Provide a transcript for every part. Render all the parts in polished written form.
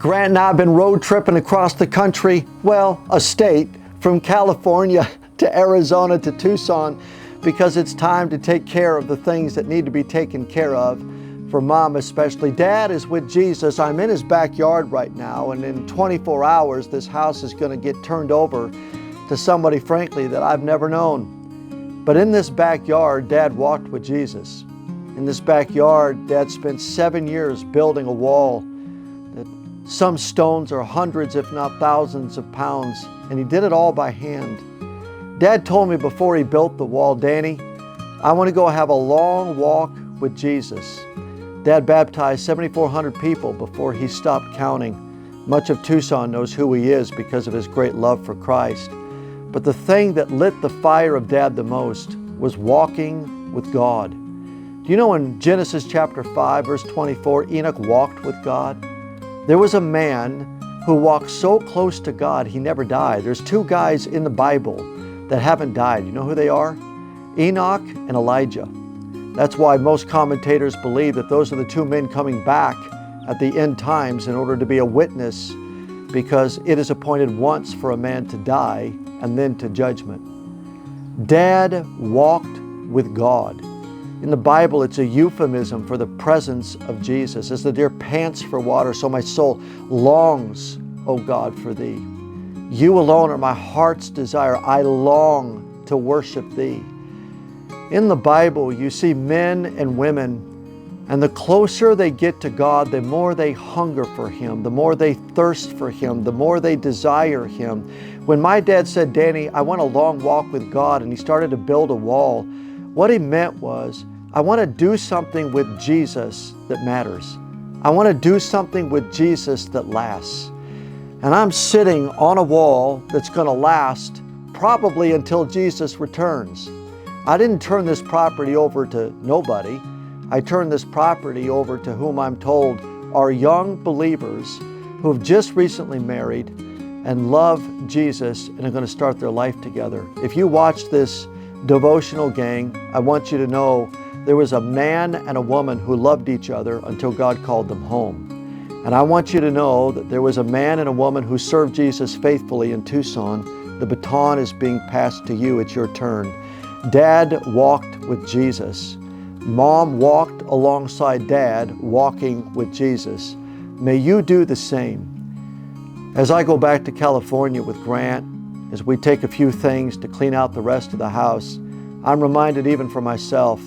Grant and I have been road tripping across the country, well, a state, from California to Arizona to Tucson, because it's time to take care of the things that need to be taken care of, for Mom especially. Dad is with Jesus. I'm in his backyard right now, and in 24 hours, this house is going to get turned over to somebody, frankly, that I've never known. But in this backyard, Dad walked with Jesus. In this backyard, Dad spent 7 years building a wall that some stones are hundreds, if not thousands of pounds, and he did it all by hand. Dad told me before he built the wall, Danny, I want to go have a long walk with Jesus. Dad baptized 7,400 people before he stopped counting. Much of Tucson knows who he is because of his great love for Christ. But the thing that lit the fire of Dad the most was walking with God. Do you know in Genesis chapter 5, verse 24, Enoch walked with God? There was a man who walked so close to God, he never died. There's two guys in the Bible that haven't died. You know who they are? Enoch and Elijah. That's why most commentators believe that those are the two men coming back at the end times in order to be a witness, because it is appointed once for a man to die and then to judgment. Dad walked with God. In the Bible, it's a euphemism for the presence of Jesus. As the deer pants for water, so my soul longs, O God, for Thee. You alone are my heart's desire. I long to worship Thee. In the Bible, you see men and women, and the closer they get to God, the more they hunger for Him, the more they thirst for Him, the more they desire Him. When my dad said, Danny, I want a long walk with God, and he started to build a wall, what he meant was, I want to do something with Jesus that matters. I want to do something with Jesus that lasts. And I'm sitting on a wall that's going to last probably until Jesus returns. I didn't turn this property over to nobody. I turned this property over to whom I'm told are young believers who have just recently married and love Jesus and are going to start their life together. If you watch this devotional, gang, I want you to know there was a man and a woman who loved each other until God called them home. And I want you to know that there was a man and a woman who served Jesus faithfully in Tucson. The baton is being passed to you. It's your turn. Dad walked with Jesus. Mom walked alongside Dad, walking with Jesus. May you do the same. As I go back to California with Grant, as we take a few things to clean out the rest of the house, I'm reminded even for myself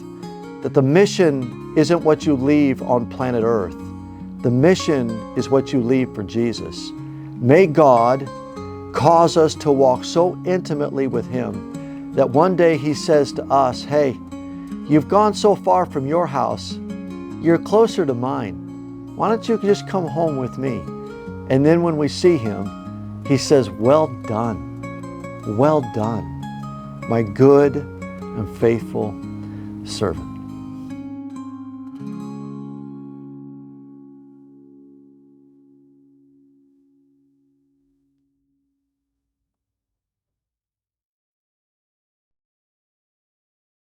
that the mission isn't what you leave on planet Earth. The mission is what you leave for Jesus. May God cause us to walk so intimately with Him that one day He says to us, hey, you've gone so far from your house, you're closer to mine. Why don't you just come home with me? And then when we see Him, He says, well done, my good and faithful servant.